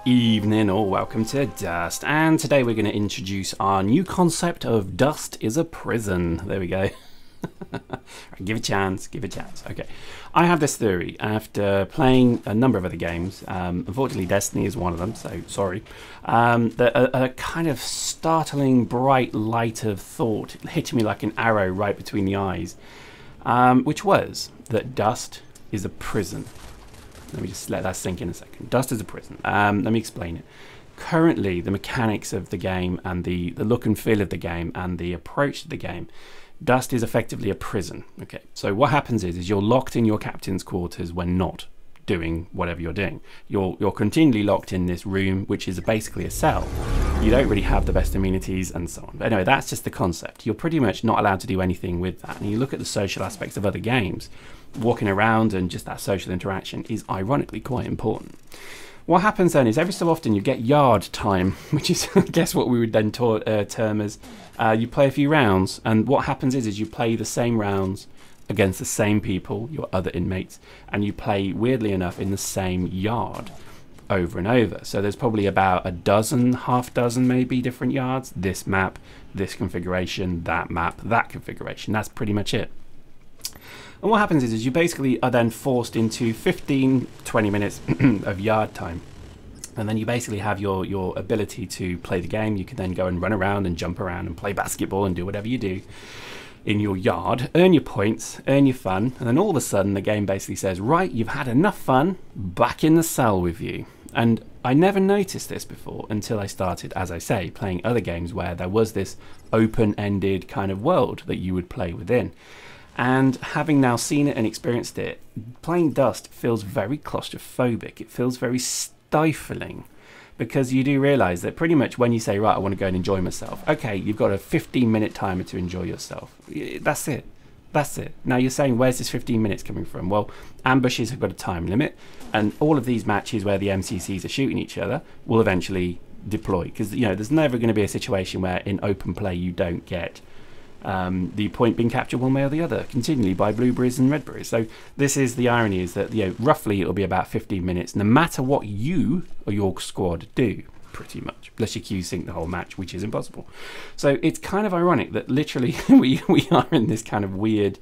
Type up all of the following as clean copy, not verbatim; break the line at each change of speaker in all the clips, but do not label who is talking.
Evening, or welcome to Dust, and today we're going to introduce our new concept of Dust is a prison. There we go. Give a chance, give a chance. Okay, I have this theory after playing a number of other games. Unfortunately Destiny is one of them, so sorry. That a kind of startling bright light of thought hit me like an arrow right between the eyes, which was that Dust is a prison. Let me just let that sink in a second. Dust is a prison. Let me explain it. Currently, the mechanics of the game and the look and feel of the game and the approach to the game, Dust is effectively a prison. Okay, so what happens is you're locked in your captain's quarters when not doing whatever you're doing. You're continually locked in this room, which is basically a cell. You don't really have the best amenities and so on. But anyway, that's just the concept. You're pretty much not allowed to do anything with that. And you look at the social aspects of other games, walking around and just that social interaction is ironically quite important. What happens then is every so often you get yard time, which is I guess what we would then term as you play a few rounds, and what happens is you play the same rounds against the same people, your other inmates, and you play weirdly enough in the same yard over and over. So there's probably about a dozen, half dozen maybe different yards, this map, this configuration, that map, that configuration. That's pretty much it. And what happens is you basically are then forced into 15-20 minutes of yard time. And then you basically have your ability to play the game. You can then go and run around and jump around and play basketball and do whatever you do in your yard, earn your points, earn your fun, and then all of a sudden the game basically says, right, you've had enough fun, back in the cell with you. And I never noticed this before until I started, as I say, playing other games where there was this open-ended kind of world that you would play within. And having now seen it and experienced it, playing Dust feels very claustrophobic. It feels very stifling, because you do realise that pretty much when you say, right, I want to go and enjoy myself, okay, you've got a 15-minute timer to enjoy yourself. That's it. That's it. Now you're saying, where's this 15 minutes coming from? Well, ambushes have got a time limit, and all of these matches where the MCCs are shooting each other will eventually deploy, because you know there's never going to be a situation where in open play you don't get the point being captured one way or the other continually by blueberries and redberries. So this is the irony, is that roughly it'll be about 15 minutes no matter what you or your squad do, pretty much, unless you Q sync the whole match, which is impossible. So it's kind of ironic that literally we are in this kind of weird,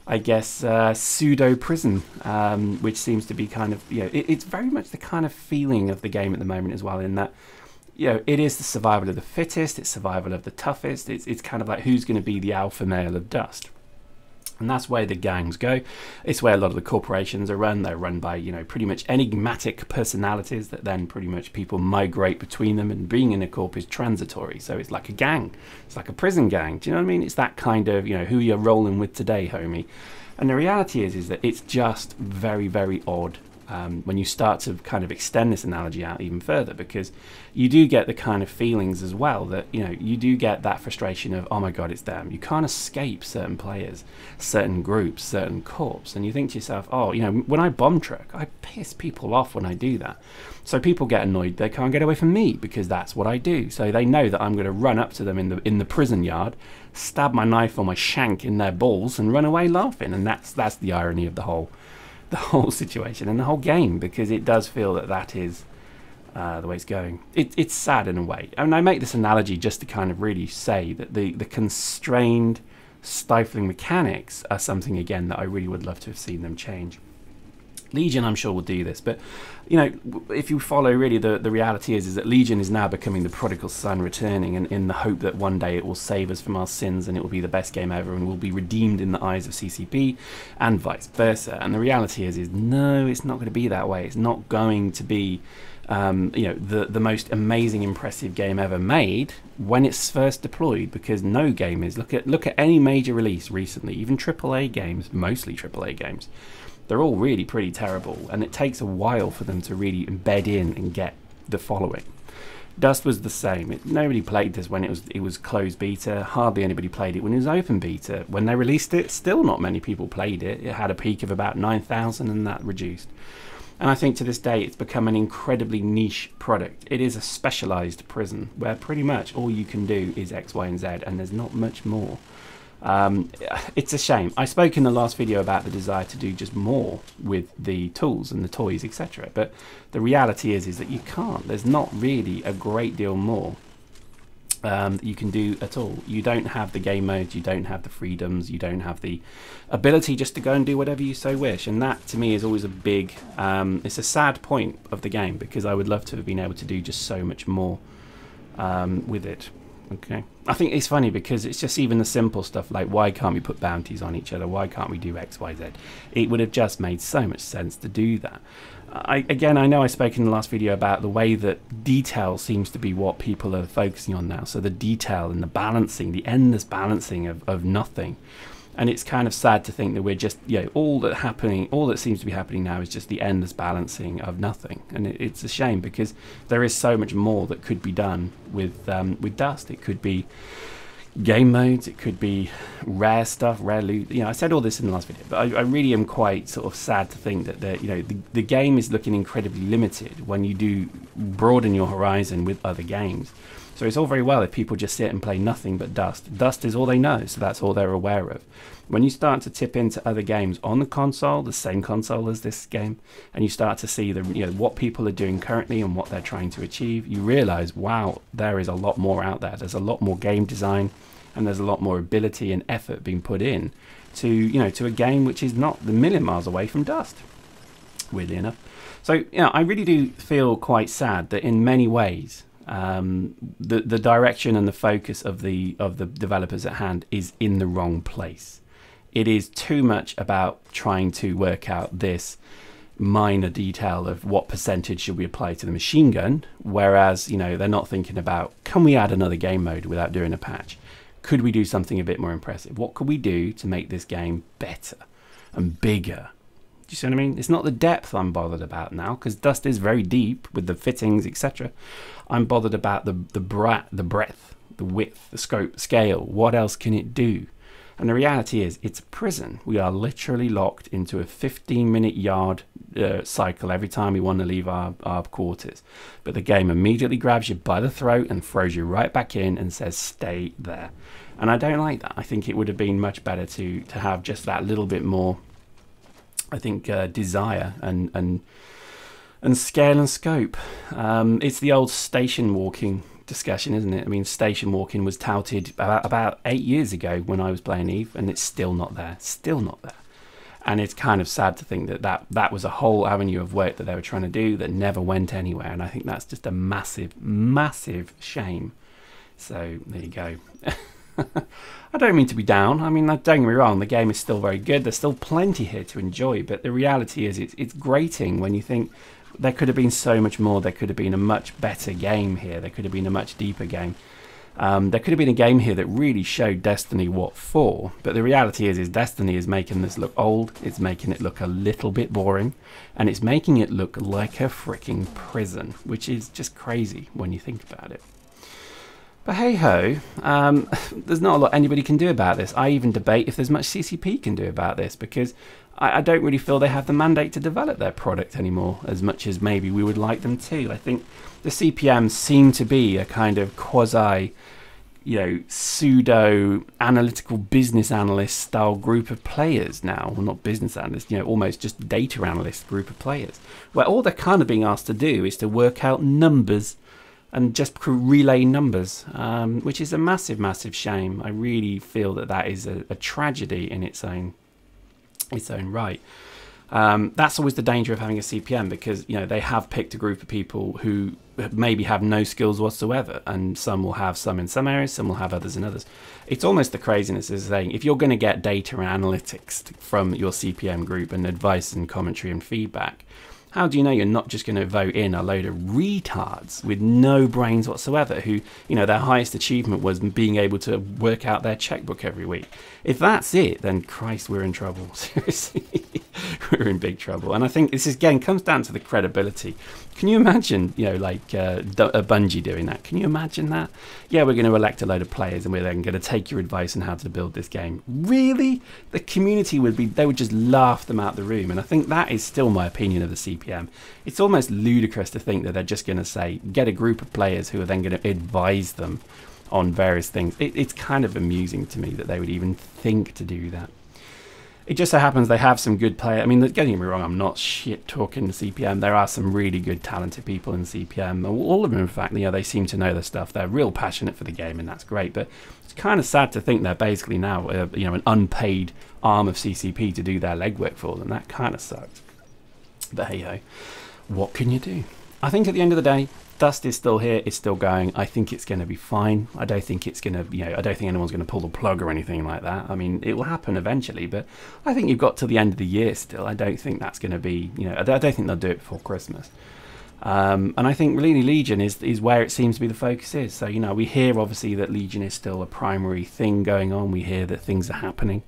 I guess, pseudo prison, which seems to be kind of, it's very much the kind of feeling of the game at the moment as well, in that it is the survival of the fittest, it's survival of the toughest, it's kind of like who's going to be the alpha male of Dust. And that's where the gangs go. It's where a lot of the corporations are run. They're run by, pretty much enigmatic personalities that then pretty much people migrate between them, and being in a corp is transitory. So it's like a gang. It's like a prison gang. Do you know what I mean? It's that kind of, who you're rolling with today, homie. And the reality is that it's just very, very odd. When you start to kind of extend this analogy out even further, because you do get the kind of feelings as well that, you do get that frustration of, oh my God, it's them. You can't escape certain players, certain groups, certain corps. And you think to yourself, oh, when I bomb truck, I piss people off when I do that. So people get annoyed. They can't get away from me because that's what I do. So they know that I'm going to run up to them in the prison yard, stab my knife or my shank in their balls and run away laughing. And that's the irony of the whole situation and the whole game, because it does feel that is the way it's going. It's sad in a way. And I make this analogy just to kind of really say that the constrained, stifling mechanics are something, again, that I really would love to have seen them change. Legion, I'm sure, will do this, but if you follow, really the reality is that Legion is now becoming the prodigal son returning, and in the hope that one day it will save us from our sins and it will be the best game ever and will be redeemed in the eyes of CCP and vice versa. And the reality is no, it's not going to be that way. It's not going to be the most amazing, impressive game ever made when it's first deployed, because no game is. Look at any major release recently, even AAA games, mostly AAA games. They're all really pretty terrible, and it takes a while for them to really embed in and get the following. Dust was the same. Nobody played this when it was closed beta. Hardly anybody played it when it was open beta. When they released it, still not many people played it. It had a peak of about 9,000 and that reduced. And I think to this day it's become an incredibly niche product. It is a specialized prison where pretty much all you can do is X, Y, and Z, and there's not much more. It's a shame. I spoke in the last video about the desire to do just more with the tools and the toys, etc. But the reality is that you can't. There's not really a great deal more that you can do at all. You don't have the game modes, you don't have the freedoms, you don't have the ability just to go and do whatever you so wish. And that to me is always a big, it's a sad point of the game, because I would love to have been able to do just so much more with it. Okay, I think it's funny because it's just even the simple stuff like, why can't we put bounties on each other? Why can't we do X, Y, Z? It would have just made so much sense to do that. Again, I know I spoke in the last video about the way that detail seems to be what people are focusing on now. So the detail and the balancing, the endless balancing of nothing. And it's kind of sad to think that we're just, you know, all that seems to be happening now is just the endless balancing of nothing. And it's a shame, because there is so much more that could be done with Dust. It could be game modes, it could be rare stuff, rare loot. You know, I said all this in the last video, but I really am quite sort of sad to think that the game is looking incredibly limited when you do broaden your horizon with other games. So it's all very well if people just sit and play nothing but Dust. Dust is all they know, so that's all they're aware of. When you start to tip into other games on the console, the same console as this game, and you start to see what people are doing currently and what they're trying to achieve, you realize, wow, there is a lot more out there. There's a lot more game design, and there's a lot more ability and effort being put in to a game which is not a million miles away from Dust, weirdly enough. So I really do feel quite sad that in many ways the direction and the focus of the developers at hand is in the wrong place. It is too much about trying to work out this minor detail of what percentage should we apply to the machine gun, whereas they're not thinking about, can we add another game mode without doing a patch? Could we do something a bit more impressive? What could we do to make this game better and bigger? Do you see what I mean? It's not the depth I'm bothered about now, because Dust is very deep with the fittings, etc. I'm bothered about the breadth, the width, the scope, scale. What else can it do? And the reality is, it's a prison. We are literally locked into a 15-minute yard cycle every time we want to leave our quarters. But the game immediately grabs you by the throat and throws you right back in and says, stay there. And I don't like that. I think it would have been much better to have just that little bit more, I think, desire and scale and scope. It's the old station walking discussion, isn't it? I mean, station walking was touted about 8 years ago when I was playing Eve, and it's still not there. And it's kind of sad to think that was a whole avenue of work that they were trying to do that never went anywhere. And I think that's just a massive, massive shame. So there you go. I don't mean to be down. I mean, don't get me wrong, the game is still very good. There's still plenty here to enjoy, but the reality is it's grating when you think there could have been so much more. There could have been a much better game here. There could have been a much deeper game. There could have been a game here that really showed Destiny what for. But the reality is Destiny is making this look old. It's making it look a little bit boring. And it's making it look like a freaking prison, which is just crazy when you think about it. But hey-ho, there's not a lot anybody can do about this. I even debate if there's much CCP can do about this, because I don't really feel they have the mandate to develop their product anymore as much as maybe we would like them to. I think the CPM seem to be a kind of quasi, pseudo-analytical business analyst style group of players now. Well, not business analysts, almost just data analyst group of players, where all they're kind of being asked to do is to work out numbers and just relay numbers, which is a massive, massive shame. I really feel that is a tragedy in its own right. That's always the danger of having a CPM, because they have picked a group of people who maybe have no skills whatsoever, and some will have some in some areas, some will have others in others. It's almost the craziness of saying, if you're going to get data and analytics from your CPM group and advice and commentary and feedback, how do you know you're not just going to vote in a load of retards with no brains whatsoever who, their highest achievement was being able to work out their checkbook every week? If that's it, then Christ, we're in trouble. Seriously, we're in big trouble. And I think this again comes down to the credibility. Can you imagine, like a Bungie doing that? Can you imagine that? Yeah, we're going to elect a load of players and we're then going to take your advice on how to build this game. Really? The community they would just laugh them out the room. And I think that is still my opinion of the CPM. It's almost ludicrous to think that they're just going to say, get a group of players who are then going to advise them on various things. It's kind of amusing to me that they would even think to do that. It just so happens they have some good players. I mean, getting me wrong, I'm not shit talking CPM. There are some really good, talented people in CPM. All of them, in fact, they seem to know their stuff. They're real passionate for the game, and that's great. But it's kind of sad to think they're basically now, an unpaid arm of CCP to do their legwork for them. That kind of sucks. But hey ho, what can you do? I think at the end of the day, Dust is still here, it's still going. I think it's going to be fine. I don't think it's going to, I don't think anyone's going to pull the plug or anything like that. I mean, it will happen eventually, but I think you've got to the end of the year still. I don't think that's going to be, I don't think they'll do it before Christmas. And I think really Legion is where it seems to be the focus is. So, we hear obviously that Legion is still a primary thing going on. We hear that things are happening.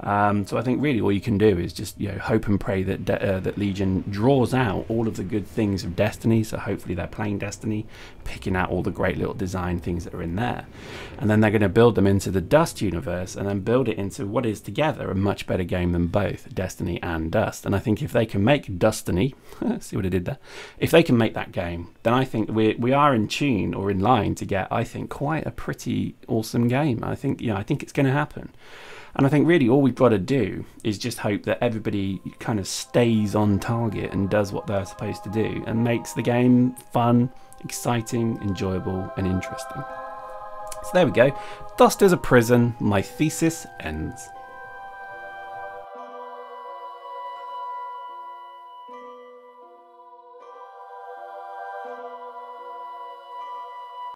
So I think really all you can do is just hope and pray that that Legion draws out all of the good things of Destiny. So hopefully they're playing Destiny, picking out all the great little design things that are in there, and then they're going to build them into the Dust universe, and then build it into what is together a much better game than both Destiny and Dust. And I think if they can make Destiny, see what I did there? If they can make that game, then I think we are in tune or in line to get, I think, quite a pretty awesome game. I think I think it's going to happen. And I think really all we've got to do is just hope that everybody kind of stays on target and does what they're supposed to do and makes the game fun, exciting, enjoyable, and interesting. So there we go. Dust is a prison. My thesis ends.